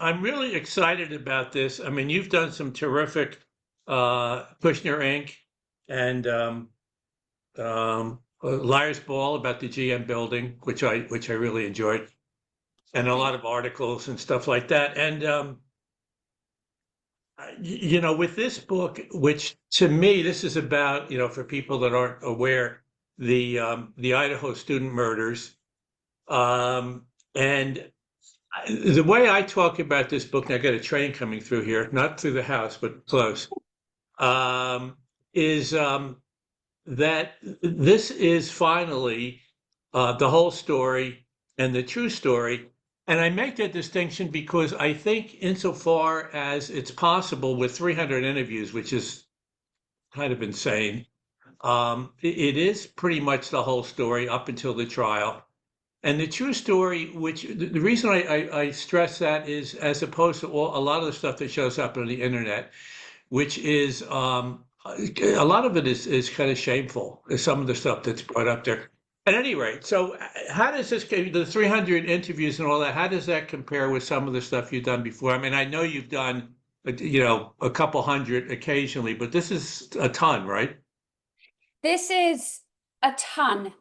I'm really excited about this. I mean, you've done some terrific Kushner Inc. and Liar's Ball about the GM building, which I really enjoyed, and a lot of articles and stuff like that. And with this book, which to me, this is about, for people that aren't aware, the Idaho student murders. And the way I talk about this book, and I got a train coming through here, not through the house, but close, is that this is finally the whole story and the true story. And I make that distinction because I think insofar as it's possible with 300 interviews, which is kind of insane, it is pretty much the whole story up until the trial. And the true story, which the reason I stress that is as opposed to a lot of the stuff that shows up on the internet, which is a lot of it is kind of shameful, some of the stuff that's brought up there. At any rate, so how does this, the 300 interviews and all that, how does that compare with some of the stuff you've done before? I mean, I know you've done, a couple hundred occasionally, but this is a ton, right? This is a ton.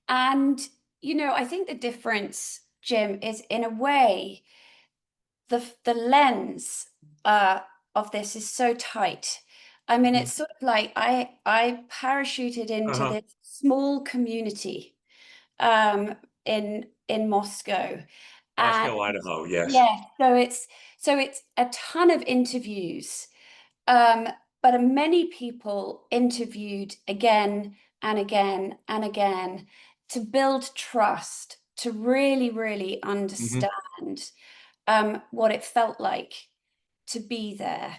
And, I think the difference, Jim, is in a way, the lens of this is so tight. I mean, it's sort of like I parachuted into Uh-huh. this small community in Moscow. And Moscow, Idaho, yes. yeah, so it's a ton of interviews. Um, but many people interviewed again and again and again to build trust, to really, really Hmm. understand what it felt like to be there. Hmm.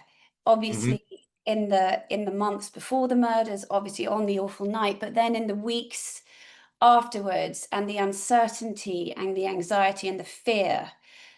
Obviously, in the months before the murders, obviously on the awful night, but then in the weeks afterwards, and the uncertainty and the anxiety and the fear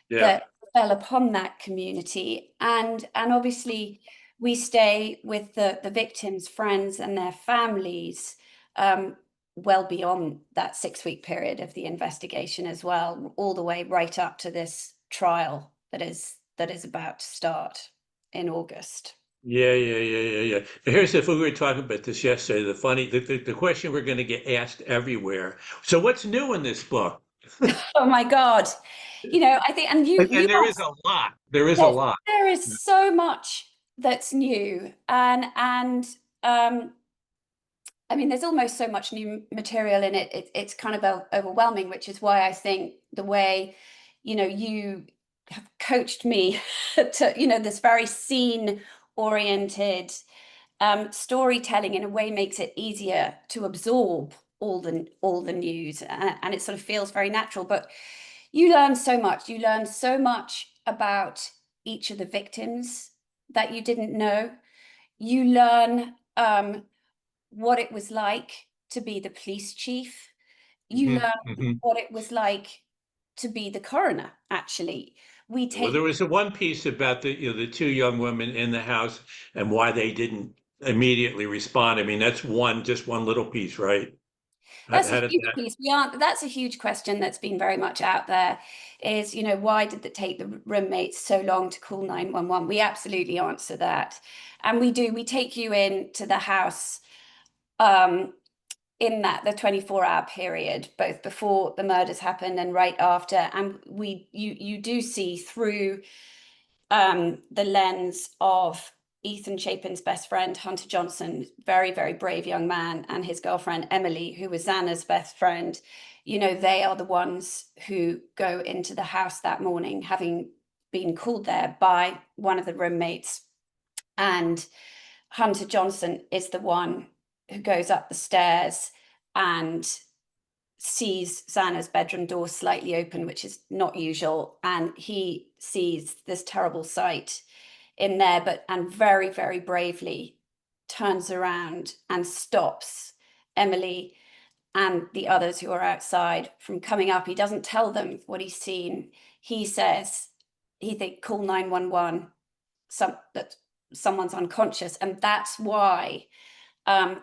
Yeah. that fell upon that community. And obviously we stay with the victims' friends and their families um, well beyond that 6-week period of the investigation as well, all the way right up to this trial that is about to start in August. Yeah, yeah, yeah, yeah, yeah. But here's if we were talking about this yesterday, the question we're going to get asked everywhere. So what's new in this book? Oh my God. I think, and you And there is a lot. There is a Yes, lot. there is so much that's new, and um, I mean, there's almost so much new material in it. It's kind of overwhelming, which is why I think the way, you have coached me to, this very scene-oriented storytelling in a way makes it easier to absorb all the news, and it sort of feels very natural. But you learn so much. You learn so much about each of the victims that you didn't know. You learn what it was like to be the police chief. You Hmm. learn Hmm. what it was like to be the coroner, actually. We Well, take there was a one piece about the two young women in the house and why they didn't immediately respond. I mean, that's just one little piece, right? That's a How did huge that? piece. That's a huge question that's been very much out there is, why did it take the roommates so long to call 911? We absolutely answer that. And we take you into the house um, in the 24-hour period, both before the murders happened and right after. And you do see through the lens of Ethan Chapin's best friend, Hunter Johnson, very, very brave young man, and his girlfriend, Emily, who was Xana's best friend. They are the ones who go into the house that morning, having been called there by one of the roommates. And Hunter Johnson is the one who goes up the stairs and sees Xana's bedroom door slightly open, which is not usual, and he sees this terrible sight in there, and very, very bravely turns around and stops Emily and the others who are outside from coming up. He doesn't tell them what he's seen. He says he think call 911, that someone's unconscious, and that's why um,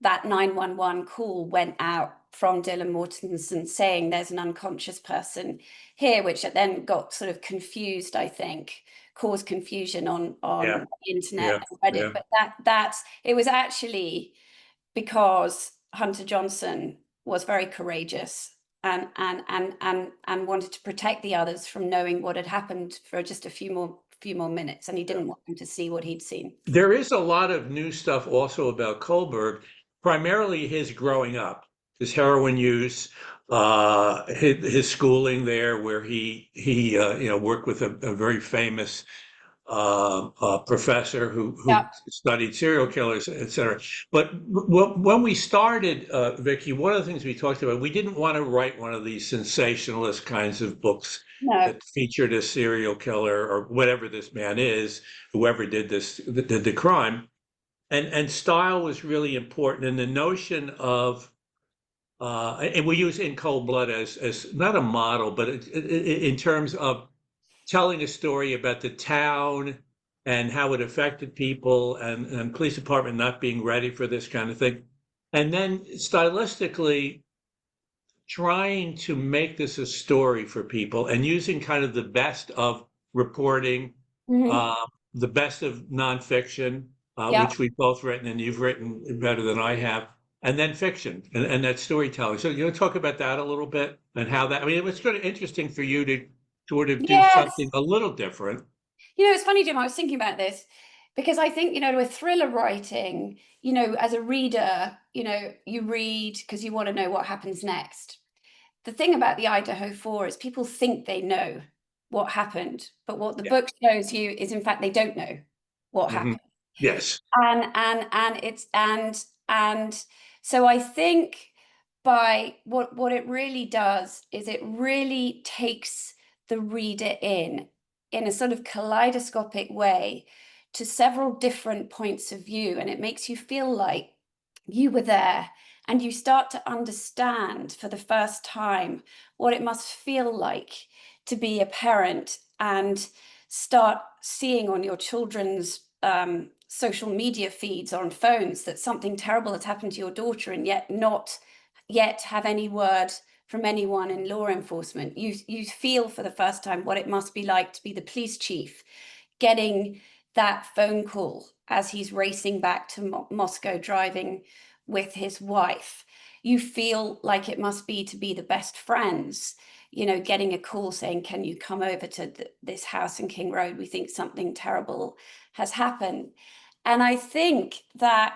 that 911 call went out from Dylan Mortensen saying there's an unconscious person here, which then got sort of confused, I think, caused confusion on Yeah, the internet yeah, and Reddit. yeah. But it was actually because Hunter Johnson was very courageous and wanted to protect the others from knowing what had happened for just a few more minutes, and he didn't want them to see what he'd seen. There is a lot of new stuff also about Kohlberg, primarily his growing up, his heroin use, his schooling there, where he worked with a very famous professor who Yeah. studied serial killers, et cetera. But when we started, Vicky, one of the things we talked about, we didn't want to write one of these sensationalist kinds of books No. that featured a serial killer or whatever this man is, whoever did the crime. And style was really important. And the notion of and we use In Cold Blood as not a model, but in terms of telling a story about the town and how it affected people and police department not being ready for this kind of thing. And then stylistically trying to make this a story for people and using kind of the best of reporting, Mm-hmm. uh, the best of nonfiction, Yeah. which we've both written and you've written better than I have, and then fiction and that storytelling. So you want to talk about that a little bit and how that, I mean, it was sort of interesting for you to sort of do Yes. something a little different. It's funny, Jim, I was thinking about this because I think, with thriller writing, as a reader, you read because you want to know what happens next. The thing about the Idaho Four is people think they know what happened, but what the Yeah. book shows you is, in fact, they don't know what Hmm. happened. Yes. And so I think by what it really does is it really takes the reader in a sort of kaleidoscopic way to several different points of view, and it makes you feel like you were there, and you start to understand for the first time what it must feel like to be a parent and start seeing on your children's social media feeds on phones that something terrible has happened to your daughter, and yet not yet have any word from anyone in law enforcement. You feel for the first time what it must be like to be the police chief getting that phone call as he's racing back to Moscow driving with his wife. You feel like it must be to be the best friends, getting a call saying, can you come over to this house in King Road? We think something terrible has happened. And I think that,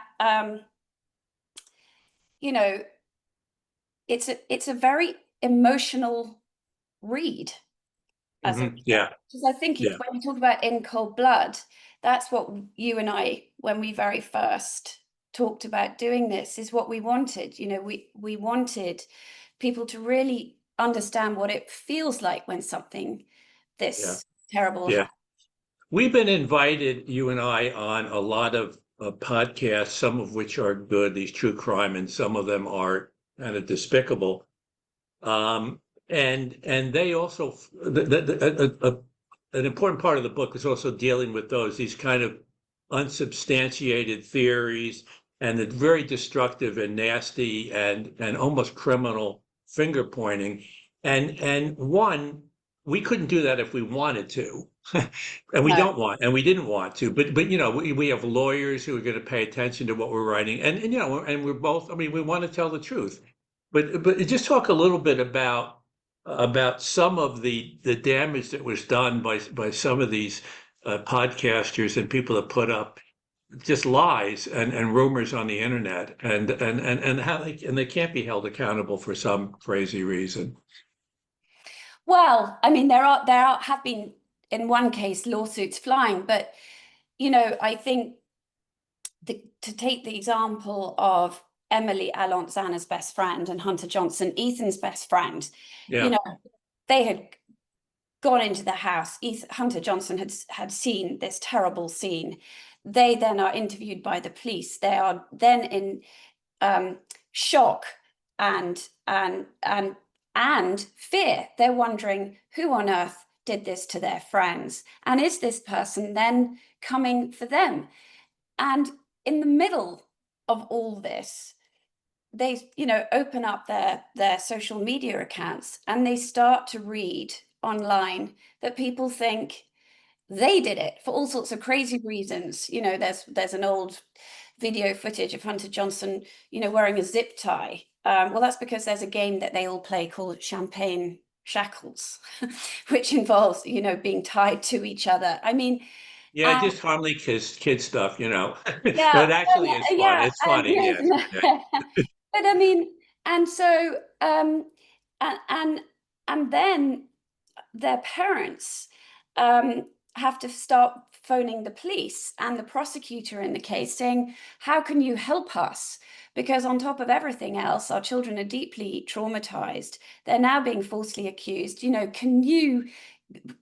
it's a very emotional read as a Hmm. reader. Yeah. Because I think Yeah. when you talk about In Cold Blood, that's what you and I, when we very first talked about doing this, is what we wanted. We wanted people to really understand what it feels like when something Yeah. this terrible Yeah. happens. We've been invited, you and I, on a lot of podcasts, some of which are good, these true crime, and some of them are kind of despicable. Um, and they also, an important part of the book is also dealing with these kind of unsubstantiated theories and the very destructive and nasty and almost criminal finger pointing. And one, we couldn't do that if we wanted to. And we No. don't want, and we didn't want to, but we have lawyers who are going to pay attention to what we're writing, and we're both. I mean, we want to tell the truth, but just talk a little bit about some of the damage that was done by some of these podcasters and people that put up just lies and rumors on the internet, and how they can't be held accountable for some crazy reason. Well, I mean, have been, in one case, lawsuits flying, but I think to take the example of Emily Alonzana's best friend and Hunter Johnson, Ethan's best friend, you Yeah, know, they had gone into the house. Hunter Johnson had seen this terrible scene. They then are interviewed by the police. They are then in shock and fear. They're wondering who on earth did this to their friends, and is this person then coming for them? And in the middle of all this, they, open up their social media accounts and they start to read online that people think they did it for all sorts of crazy reasons. There's an old video footage of Hunter Johnson, wearing a zip tie. Well, that's because there's a game that they all play called Champagne Shackles, which involves, being tied to each other. I mean, Yeah, and just harmless kid stuff, yeah, But it actually is fun. yeah, It's funny, yes. Yeah. but I mean, and so, and and then their parents have to start phoning the police and the prosecutor in the case saying, how can you help us? Because on top of everything else, our children are deeply traumatized. They're now being falsely accused. Can you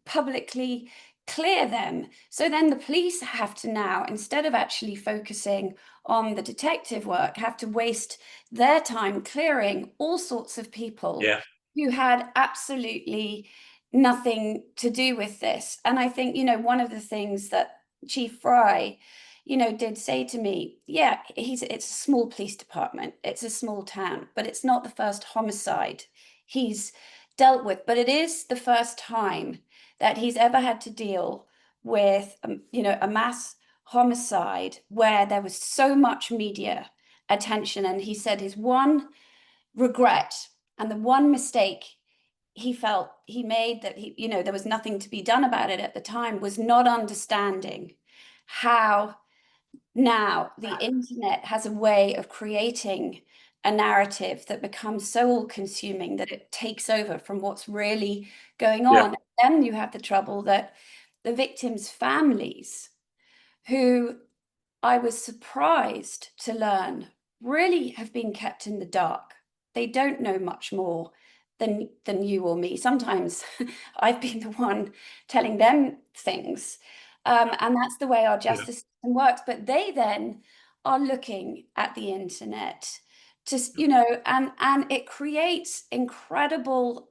publicly clear them? So then the police have to now, instead of actually focusing on the detective work, have to waste their time clearing all sorts of people Yeah. who had absolutely nothing to do with this. And I think, one of the things that Chief Fry, did say to me, yeah, it's a small police department, it's a small town, but it's not the first homicide he's dealt with. But it is the first time that he's ever had to deal with, a mass homicide where there was so much media attention. And he said his one regret and the one mistake he felt he made, that there was nothing to be done about it at the time, was not understanding how now the internet has a way of creating a narrative that becomes so all-consuming that it takes over from what's really going Yeah. on. Then you have the trouble that the victims' families, who I was surprised to learn really have been kept in the dark. They don't know much more than you or me. Sometimes I've been the one telling them things. And that's the way our Yeah. justice system works. But they then are looking at the internet to, and it creates incredible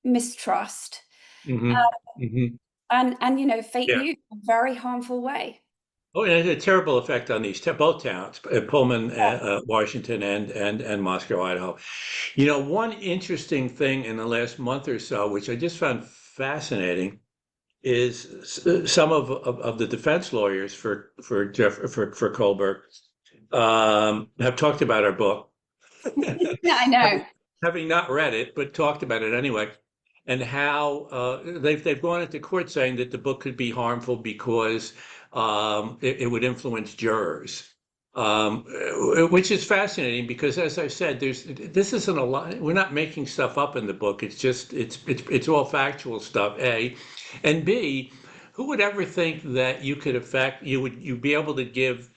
mistrust, Hmm. Hmm. and fake Yeah. news in a very harmful way. Oh, and it had a terrible effect on these both towns, Pullman, Yeah. Washington, and Moscow, Idaho. One interesting thing in the last month or so, which I just found fascinating, is some of the defense lawyers for Jeff for Kohlberg have talked about our book, Yeah, I know. having having not read it, but talked about it anyway, and how they've gone into court saying that the book could be harmful because it would influence jurors. Which is fascinating because, as I said, this isn't a lot. We're not making stuff up in the book. It's just it's all factual stuff. A, and B, who would ever think that you'd be able to give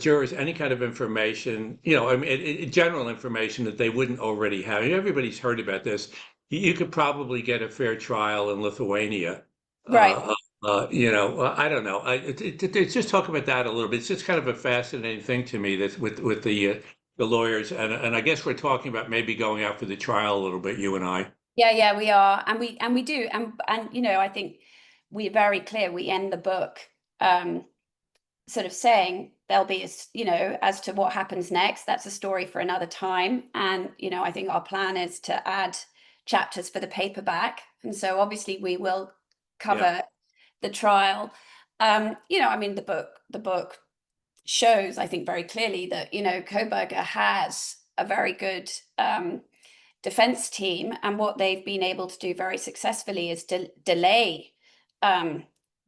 jurors any kind of information, I mean, general information that they wouldn't already have. Everybody's heard about this. You could probably get a fair trial in Lithuania. Right. I don't know. It's just talk about that a little bit. It's just kind of a fascinating thing to me that with the lawyers, and I guess we're talking about maybe going out for the trial a little bit, you and I. Yeah, we are, and we do, and I think we're very clear. We end the book sort of saying there'll be as to what happens next. That's a story for another time. And I think our plan is to add chapters for the paperback, and so obviously we will Yeah, cover the trial. I mean, the book shows, I think, very clearly that Koberger has a very good defense team, and what they've been able to do very successfully is delay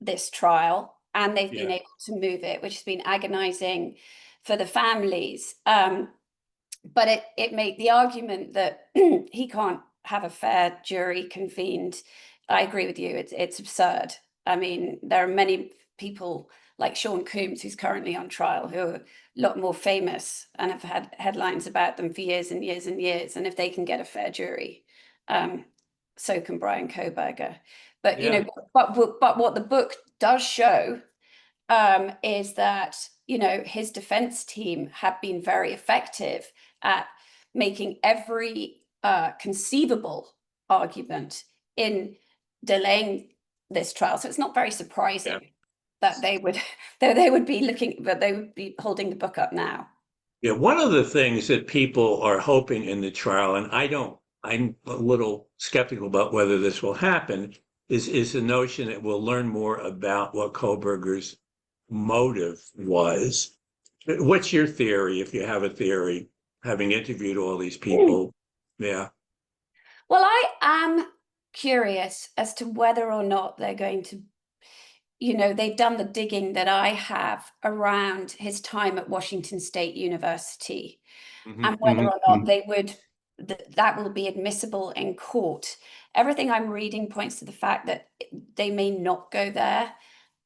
this trial, and they've been yeah, able to move it, which has been agonizing for the families. But it made the argument that he can't have a fair jury convened. I agree with you. It's absurd. I mean, there are many people like Sean Coombs, who's currently on trial, who are a lot more famous and have had headlines about them for years and years and years. And if they can get a fair jury, so can Brian Koberger. But yeah, but what the book does show is that his defense team have been very effective at making every conceivable argument in delaying this trial. So it's not very yeah. surprising that they would that they would be looking, that they would be holding the book up now. Yeah, one of the things that people are hoping in the trial, and I'm a little skeptical about whether this will happen, is the notion that we'll learn more about what Kohlberger's motive was. What's your theory, if you have a theory, having interviewed all these people? Yeah. Well, I am curious as to whether or not they're going to, they've done the digging that I have around his time at Washington State University, and whether or not they would, that will be admissible in court. Everything I'm reading points to the fact that they may not go there.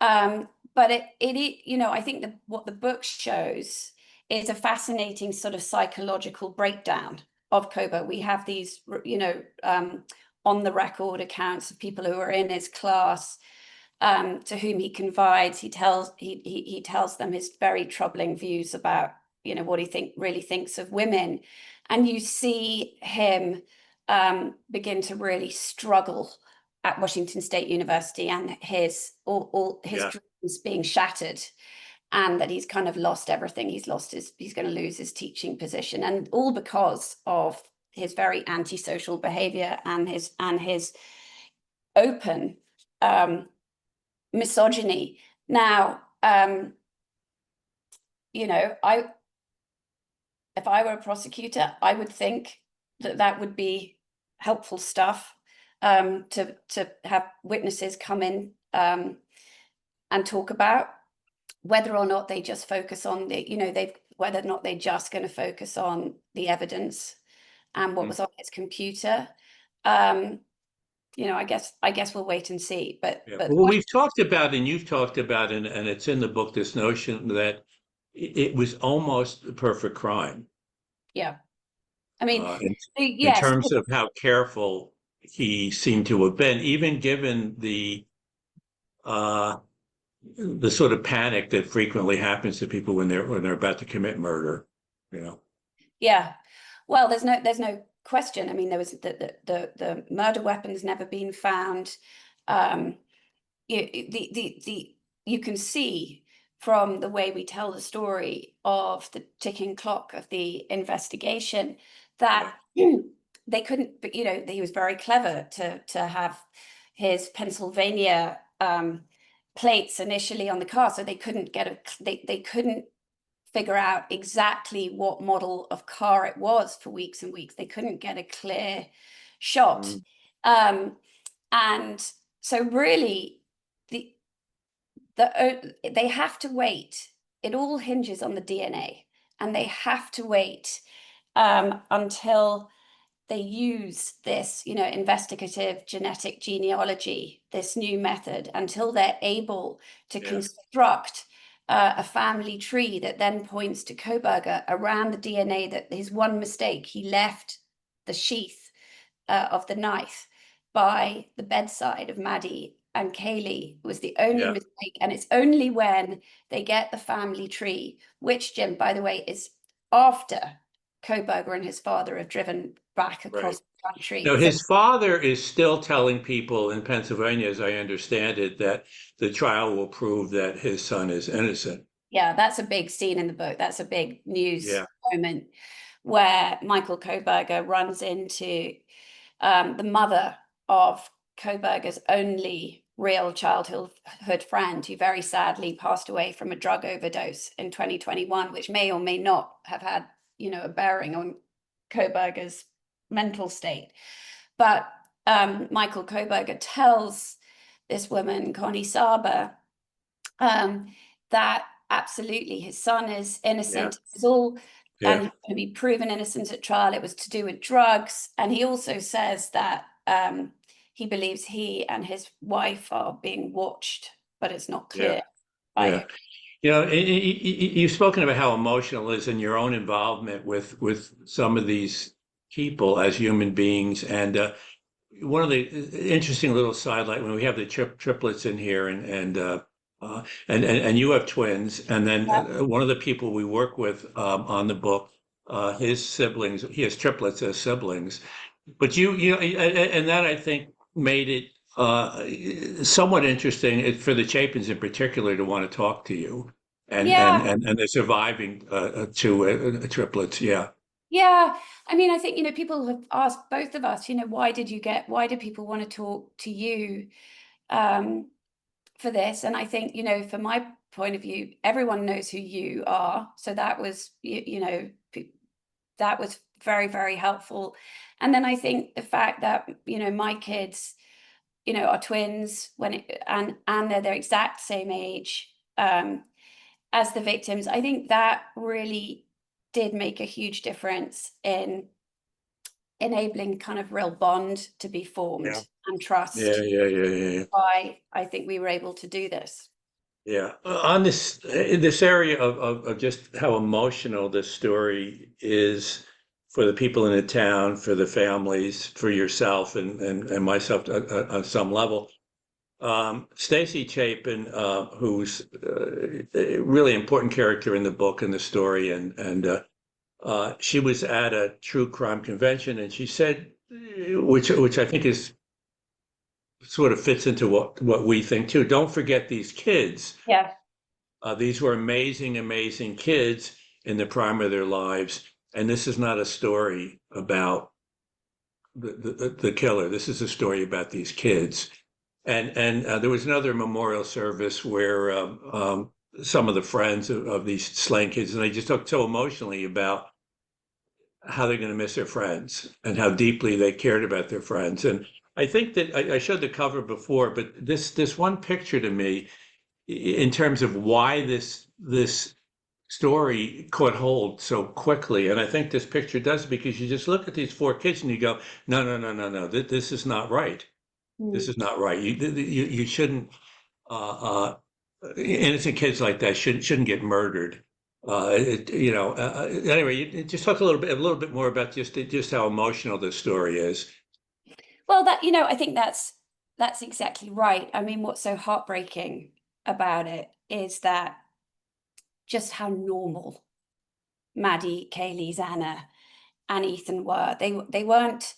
But I think what the book shows is a fascinating sort of psychological breakdown of Koba. We have these, on the record accounts of people who are in his class, to whom he confides. He tells them his very troubling views about, what he really thinks of women. And you see him begin to really struggle at Washington State University, and all his dreams being shattered, and that he's kind of lost everything. He's going to lose his teaching position, and all because of his very antisocial behavior and his open misogyny. Now, if I were a prosecutor, I would think that would be helpful stuff, to have witnesses come in and talk about. Whether or not they just focus on whether or not they're just going to focus on the evidence and what was on his computer. I guess we'll wait and see. But Well, we've talked about, and you've talked about, and it's in the book, this notion that it was almost a perfect crime. Yeah. I mean, in yes, terms of how careful he seemed to have been, even given the sort of panic that frequently happens to people when they're about to commit murder. Yeah. Well, there's no question. I mean, there was the murder weapon's never been found. You can see from the way we tell the story of the ticking clock of the investigation that they couldn't, but he was very clever to have his Pennsylvania plates initially on the car, so they couldn't they couldn't figure out exactly what model of car it was for weeks and weeks. They couldn't get a clear shot. And so really they have to wait. It all hinges on the DNA, and they have to wait until they use this, investigative genetic genealogy, this new method, until they're able to construct a family tree that then points to Koberger around the DNA. That his one mistake, he left the sheath of the knife by the bedside of Maddie and Kaylee, was the only mistake. And it's only when they get the family tree, which, Jim, by the way, is after Koberger and his father have driven back across the country. Now, his father is still telling people in Pennsylvania, as I understand it, that the trial will prove that his son is innocent. Yeah, that's a big scene in the book. That's a big news moment where Michael Koberger runs into the mother of Koberger's only real childhood friend, who very sadly passed away from a drug overdose in 2021, which may or may not have had, a bearing on Koberger's mental state. But Michael Koberger tells this woman, Connie Saba, that absolutely his son is innocent. It's all and he's going to be proven innocent at trial. It was to do with drugs. And he also says that he believes he and his wife are being watched, but it's not clear. You've spoken about how emotional it is in your own involvement with some of these people as human beings. And one of the interesting little sidelight, when we have the triplets in here, and you have twins, and then one of the people we work with on the book, his siblings, he has triplets as siblings. But and that, I think, made it somewhat interesting for the Chapins in particular to want to talk to you. Yeah, and the surviving two triplets. Yeah. yeah. I mean, I think, people have asked both of us, why did people want to talk to you um, for this? And I think, from my point of view, everyone knows who you are. So that was, that was very, very helpful. And then I think the fact that, my kids, are twins and they're their exact same age as the victims, I think that really did make a huge difference in enabling kind of real bond to be Yeah. formed and Yeah. trust. Yeah. Yeah. Yeah. Why I think we were able to do this. Yeah, on this in this area of just how emotional this story is for the people in the town, for the families, for yourself and myself on some level. Stacy Chapin, who's a really important character in the book and the story, and she was at a true crime convention, and she said, which I think is sort of fits into what we think too. Don't forget these kids. Yeah. These were amazing, amazing kids in the prime of their lives. And this is not a story about the killer. This is a story about these kids. And there was another memorial service where some of the friends of these slain kids, and they just talked so emotionally about how they're going to miss their friends and how deeply they cared about their friends. And I think that I showed the cover before, but this one picture to me in terms of why this story caught hold so quickly. And I think this picture does because you just look at these four kids and you go, no, no, no, no, no, this is not right. This Mm. is not right. You shouldn't. Innocent kids like that shouldn't get murdered. Anyway, you just talk a little bit more about just how emotional this story is. Well, I think that's exactly right. I mean, what's so heartbreaking about it is that just how normal Maddie, Kaylee, Xana, and Ethan were. They weren't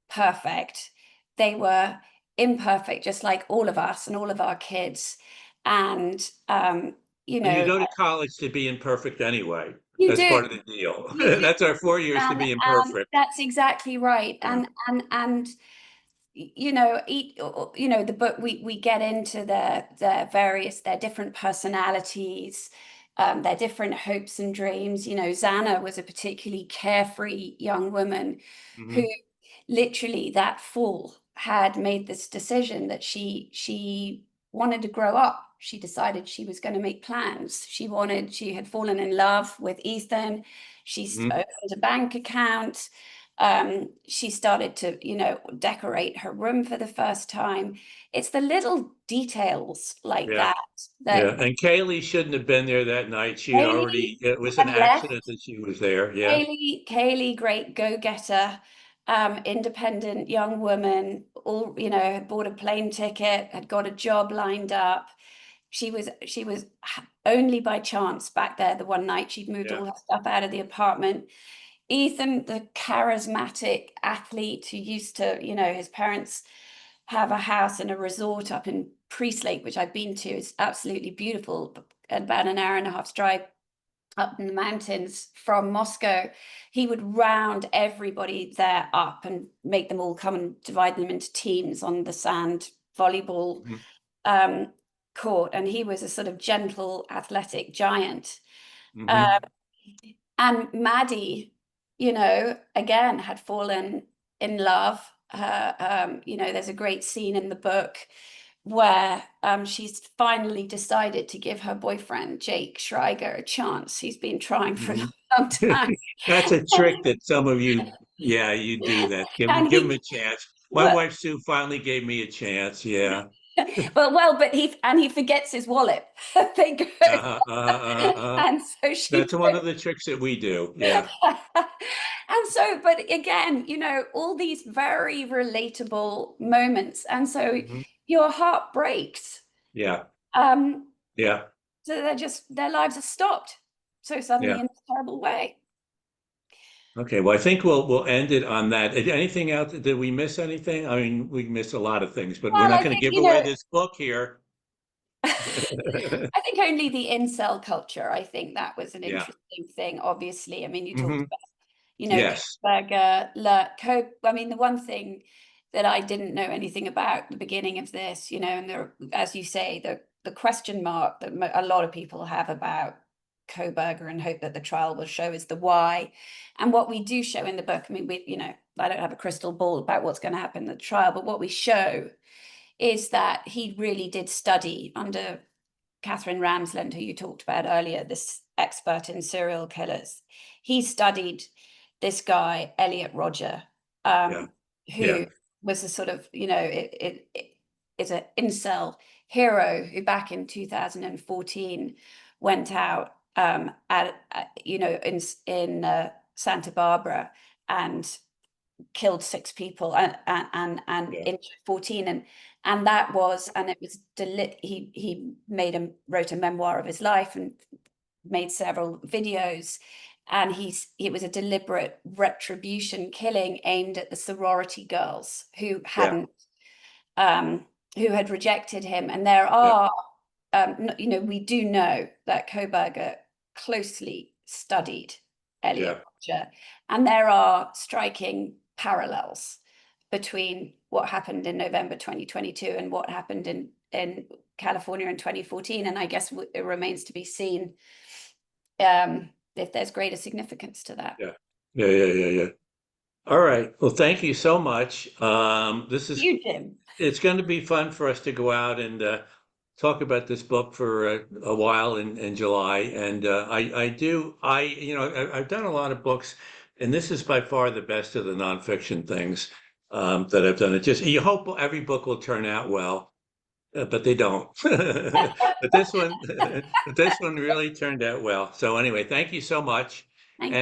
perfect. They were imperfect, just like all of us and all of our kids. And you And you know, go to college to be imperfect anyway. you That's do, part of the deal. you do, That's our 4 years to be and imperfect. that's exactly right. Yeah. And the book, we get into their different personalities, their different hopes and dreams. Xana was a particularly carefree young woman who Hmm. literally that fall had made this decision that she wanted to grow up. She decided she was going to make plans. She had fallen in love with Ethan. She Hmm. opened a bank account. She started to, decorate her room for the first time. It's the little details like Yeah. that Yeah. that And Kaylee shouldn't have been there that night. She had Haley already, it was an had accident left. that she was there. Yeah. Kaylee, great go-getter, independent young woman, had bought a plane ticket, had got a job lined up. She was only by chance back there the one night. She'd moved Yeah. all her stuff out of the apartment. Ethan, the charismatic athlete who used to, his parents have a house and a resort up in Priestlake, which I've been to. It's absolutely beautiful, about an hour and a half's drive up in the mountains from Moscow. He would round everybody there up and make them all come and divide them into teams on the sand volleyball Hmm. um, court. And he was a sort of gentle, athletic giant. Um, Hmm. and Maddie, again, had fallen in love. There's a great scene in the book where she's finally decided to give her boyfriend, Jake Schreiger, a chance. He's been trying for a Hmm. long time. That's a trick that some of you, yeah, you do that. And Give them he, a chance. My well, wife Sue finally gave me a chance. Yeah. but he forgets his wallet. They go, and so she That's one of the tricks that we do. Yeah. and so, but again, all these very relatable moments. And so Hmm. your heart breaks. Yeah. Um, Yeah. so their lives are stopped so suddenly Yeah. in a terrible way. Okay. Well, I think we'll end it on that. Anything else? Did we miss anything? I mean, we missed a lot of things, but we're Well, not I going to think, give away this book here. I think only the incel culture, I think that was an Yeah. interesting thing, obviously. I mean, you talked Hmm. about, you know, Yes. Koberger, I mean, the one thing that I didn't know anything about the beginning of this, you know, and there, as you say, the question mark that a lot of people have about Koberger and hope that the trial will show is the why. And what we do show in the book, I mean, we, you know, I don't have a crystal ball about what's going to happen in the trial, but what we show is that he really did study under Catherine Ramsland, who you talked about earlier, this expert in serial killers. He studied this guy, Elliot Rodger, Yeah. who Yeah. was a sort of, you know, it is an incel hero who back in 2014 went out you know, in Santa Barbara and killed 6 people and Yeah. injured 14, and that was, and it was he wrote a memoir of his life and made several videos, and it was a deliberate retribution killing aimed at the sorority girls Yeah. um who had rejected him. And there Yeah. are you know, we do know that Koberger closely studied Yeah. Elliot Rodger, and there are striking parallels between what happened in November 2022 and what happened in California in 2014. And I guess it remains to be seen if there's greater significance to that. Yeah. Yeah. Yeah. Yeah. Yeah. All right. Well, thank you so much. This is You, Jim. It's going to be fun for us to go out and talk about this book for a while in July. And you know, I've done a lot of books, and this is by far the best of the nonfiction things that I've done. It just, you hope every book will turn out well, but they don't. But this one, but this one really turned out well. So anyway, thank you so much. Thank And